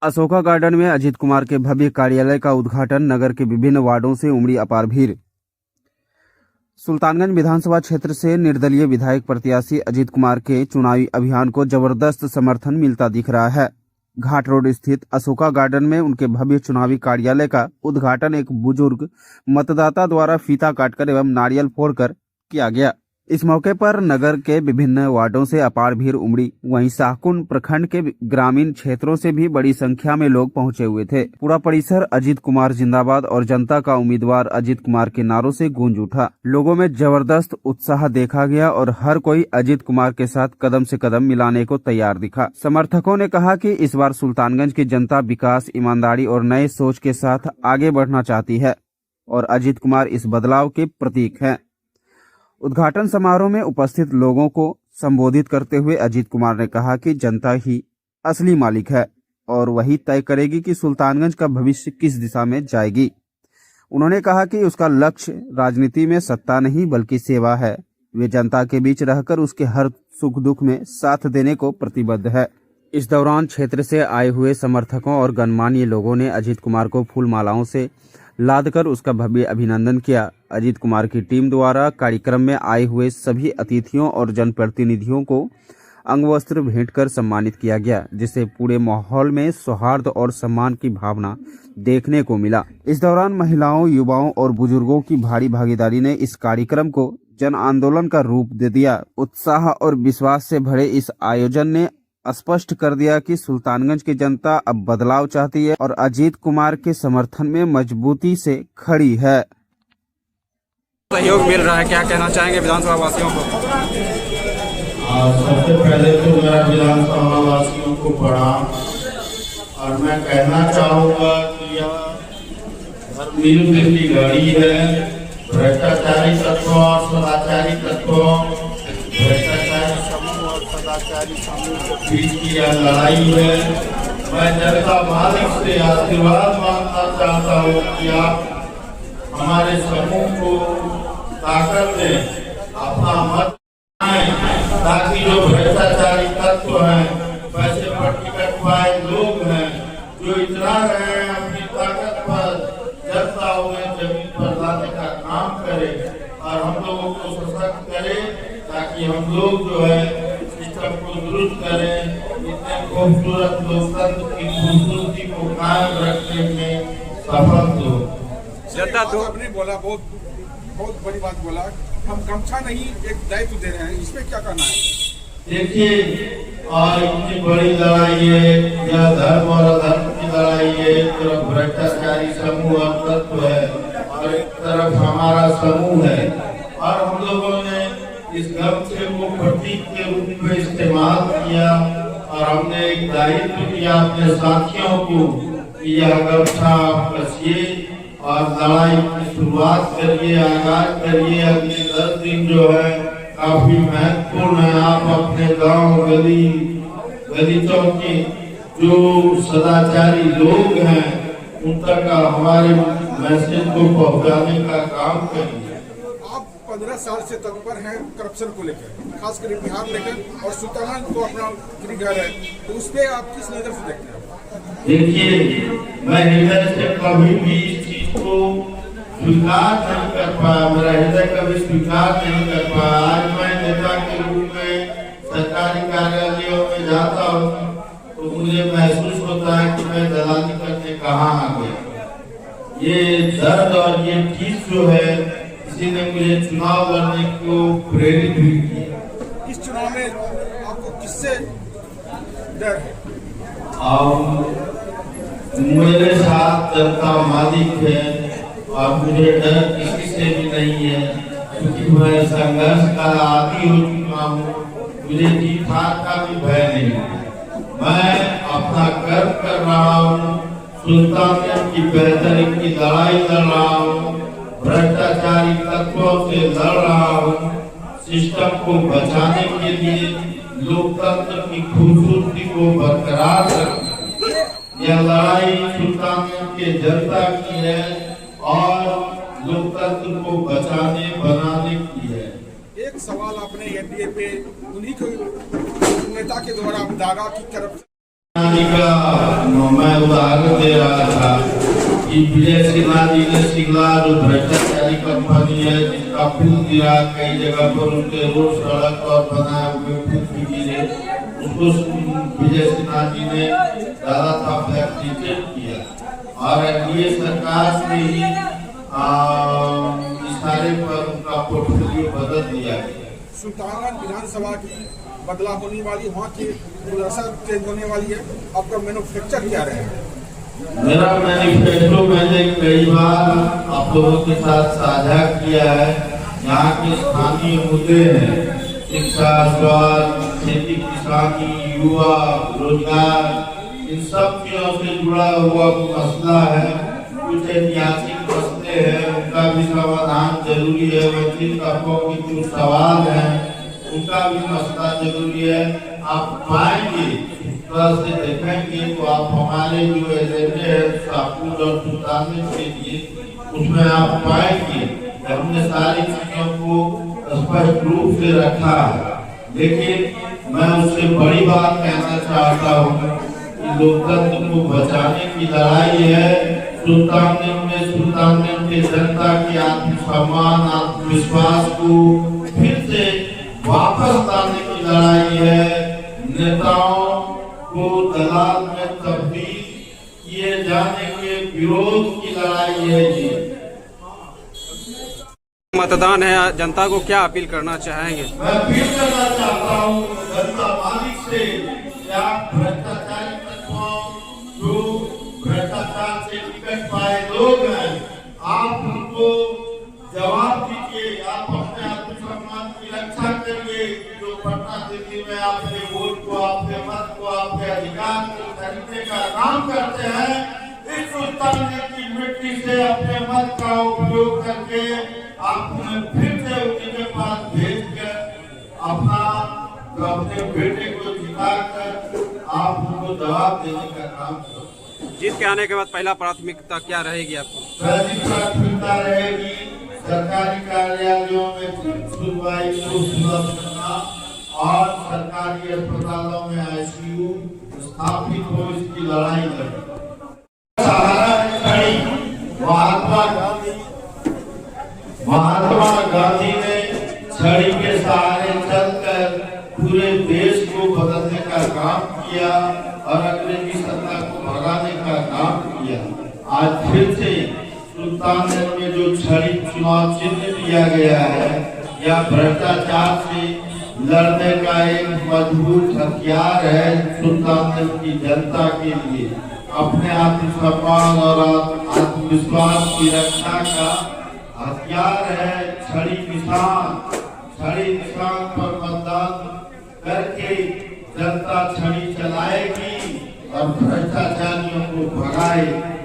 Ashoka garden में अजीत कुमार के भव्य कार्यालय का उद्घाटन। नगर के विभिन्न वार्डों से उमड़ी अपार भीड़। सुल्तानगंज विधानसभा क्षेत्र से निर्दलीय विधायक प्रत्याशी अजीत कुमार के चुनावी अभियान को जबरदस्त समर्थन मिलता दिख रहा है। घाट रोड स्थित अशोका गार्डन में उनके भव्य चुनावी कार्यालय का उद्घाटन एक बुजुर्ग मतदाता द्वारा फीता काटकर एवं नारियल फोड़कर किया गया। इस मौके पर नगर के विभिन्न वार्डों से अपार भीड़ उमड़ी। वहीं शाहकुंड प्रखंड के ग्रामीण क्षेत्रों से भी बड़ी संख्या में लोग पहुंचे हुए थे। पूरा परिसर अजीत कुमार जिंदाबाद और जनता का उम्मीदवार अजीत कुमार के नारों से गूंज उठा। लोगों में जबरदस्त उत्साह देखा गया और हर कोई अजीत कुमार के साथ कदम से कदम मिलाने को तैयार दिखा। समर्थकों ने कहा कि इस बार सुल्तानगंज की जनता विकास, ईमानदारी और नए सोच के साथ आगे बढ़ना चाहती है और अजीत कुमार इस बदलाव के प्रतीक हैं। उद्घाटन समारोह में उपस्थित लोगों को संबोधित करते हुए अजीत कुमार ने कहा कि जनता ही असली मालिक है और वही तय करेगी कि सुल्तानगंज का भविष्य किस दिशा में जाएगी। उन्होंने कहा कि उसका लक्ष्य राजनीति में सत्ता नहीं बल्कि सेवा है। वे जनता के बीच रहकर उसके हर सुख दुख में साथ देने को प्रतिबद्ध है। इस दौरान क्षेत्र से आए हुए समर्थकों और गणमान्य लोगों ने अजीत कुमार को फूल मालाओं से लादकर उसका भव्य अभिनंदन किया। अजीत कुमार की टीम द्वारा कार्यक्रम में आए हुए सभी अतिथियों और जनप्रतिनिधियों को अंगवस्त्र भेंट कर सम्मानित किया गया, जिससे पूरे माहौल में सौहार्द और सम्मान की भावना देखने को मिला। इस दौरान महिलाओं, युवाओं और बुजुर्गों की भारी भागीदारी ने इस कार्यक्रम को जन आंदोलन का रूप दे दिया। उत्साह और विश्वास से भरे इस आयोजन ने स्पष्ट कर दिया कि सुल्तानगंज की जनता अब बदलाव चाहती है और अजीत कुमार के समर्थन में मजबूती से खड़ी है। सहयोग मिल रहा है, क्या कहना चाहेंगे विधानसभा वासियों को? सबसे पहले तो मेरा विधानसभा वासियों को प्रणाम और मैं कहना चाहूँगा कि यह धर्मवीर की गाड़ी है। भ्रष्टाचारी तत्वों और सदाचारी तत्वों, भ्रष्टाचारी समूह और सदाचारी समूह के बीच की यह लड़ाई है। मैं जनता मालिक से आशीर्वाद मांगना चाहता हूँ कि आप हमारे समूह को ताकत दें, अपना मत ताकि जो भ्रष्टाचारी तत्व हैं, पैसे पर टिकट पाए लोग हैं, जो इतना रहे हैं अपनी ताकत पर जनता उन्हें जमीन पर लाने का काम करे और हम लोगों को सशक्त करे, ताकि हम लोग जो है सिस्टम को दुरुस्त करें। इतने खूबसूरत लोकतंत्र की खूबसूरती को कायम रखने में सफल हो। जनता तो आपने बोला, बहुत बड़ी बात बोला, हम गमछा नहीं एक दायित्व दे रहे हैं, इसमें क्या करना है? देखिए, और इतनी बड़ी लड़ाई है, यह धर्म और अधर्म की लड़ाई है। एक तरफ भ्रष्टाचारी समूह और तत्व है और एक तरफ हमारा समूह है और हम लोगों ने इस गमछे को प्रतीक के रूप में इस्तेमाल किया और हमने एक दायित्व दिया अपने साथियों को कि यह गमछा आप कसिए और लड़ाई की शुरुआत करिए, आगाज करिए। अगले 10 दिन जो है काफी महत्वपूर्ण है। आप अपने गांव, गलीचों के जो सदाचारी लोग हैं उन तक हमारे मैसेज को पहुंचाने का काम करिए। आप 15 साल से तत्पर हैं करप्शन को लेकर, खासकर बिहार लेकर, और सुल्तानगंज को अपना गृहघर है, तो उस पर आप किस नजर से देखते हैं? देखिए, मैं हृदय से कभी भी इस चीज को स्वीकार नहीं कर पाया, मेरा हृदय कभी स्वीकार नहीं कर पाया। आज मैं नेता के रूप में सरकारी कार्यालयों में जाता हूँ तो मुझे महसूस होता है कि मैं दलाली करने कहाँ आ गया। ये दर्द और ये चीज जो है, इसी ने मुझे चुनाव लड़ने को प्रेरित भी किया। इस चुनाव में आपको किससे डर है? मेरे साथ जनता मालिक है और मुझे डर किसी से भी नहीं है, क्योंकि मैं संघर्ष का आदी हो चुका हूँ। मुझे जीत हार का भी भय नहीं है। मैं अपना कर्म कर रहा हूँ, सुल्तानगंज की बेहतरी की लड़ाई लड़ रहा हूँ, भ्रष्टाचारी तत्वों से लड़ रहा हूँ, सिस्टम को बचाने के लिए लोकतंत्र की खूबसूरती को बरकरार रखना। यह लड़ाई सुल्तानगंज के जनता की है और लोकतंत्र को बचाने बनाने की है। एक सवाल आपने एनडीए पे उन्हीं को नेता के द्वारा दागा की करप्शन का मैं उदाहरण दे रहा था कि विजय सिन्हा जी ने सिंगला जो भ्रष्टाचारी कंपनी है जिसका पुल गिरा, कई जगह पर उनके रोड सड़क और बनाए हुए पुल भी गिरे, उसको विजय सिन्हा जी ने ज्यादा था फैक्ट्रीटेड किया और एनडीए सरकार ने ही इशारे पर उनका पोर्टफोलियो बदल दिया गया। सुल्तानगंज विधानसभा की बदला होने वाली, वहाँ की दुर्दशा चेंज होने वाली है। आपका मैन्युफैक्चर क्या रहेगा? मेरा मैनिफेस्टो मैंने कई बार आप लोगों के साथ साझा किया है। यहाँ के स्थानीय मुद्दे हैं शिक्षा, स्वास्थ्य, खेती किसानी, युवा, रोजगार, इन सब चीजों से जुड़ा हुआ मसला है। कुछ ऐतिहासिक मसले हैं, उनका भी समाधान जरूरी है। वकील तबकों की कुछ सवाल है, उनका भी मसला जरूरी है। आप पाएंगे से देखेंगे तो आप हमारे जो एजेंडे हैं शाहपुर और सुल्तानगंज के लिए, उसमें आप पाएंगे हमने सारी चीजों को स्पष्ट रूप से रखा है। लेकिन मैं उससे बड़ी बात कहना चाहता हूँ कि लोकतंत्र को बचाने की लड़ाई है। सुल्तानगंज में सुल्तानगंज की जनता के आत्मसम्मान, आत्मविश्वास को फिर से वापस लाने की लड़ाई है। नेताओं को दलाल में तब्दील किए जाने के विरोध की लड़ाई है ये। मतदान है, जनता को क्या अपील करना चाहेंगे? मैं अपील करना चाहता हूँ जनता मालिक से, क्या भ्रष्टाचारी तत्वों जो भ्रष्टाचार से निकट पाए लोग हैं, आप उनको जवाब दीजिए। आप अपने आत्मसम्मान की रक्षा करिए। जो पटना दिल्ली में आपके वोट को, आपके मत को, आपके अधिकार को खरीदने का काम करते हैं, इस सुल्तानगंज की मिट्टी से अपने मत का उपयोग करके आप उन्हें फिर से उनके पास भेज कर अपने बेटे को जिताकर आप उनको जवाब देने का काम करो। जीत के आने के बाद पहला प्राथमिकता क्या रहेगी आपको? पहली प्राथमिकता रहेगी सरकारी कार्यालयों में सुनवाई को सुलभ करना और सरकारी अस्पतालों में आईसीयू स्थापित हो, इसकी लड़ाई लड़ना। महात्मा गांधी ने छड़ी के सहारे चलकर पूरे देश को बदलने का काम किया और अंग्रेजी सत्ता को भगाने का काम किया। आज फिर से सुल्तानगंज में जो छड़ी चुनाव चिन्ह दिया गया है, यह भ्रष्टाचार से लड़ने का एक मजबूत हथियार है। सुल्तानगंज की जनता के लिए अपने आत्मसम्मान और आत्मविश्वास की रक्षा का हथियार है। छड़ी निशान पर मतदान करके जनता छड़ी चलाएगी और भ्रष्टाचारियों को भगाएगी।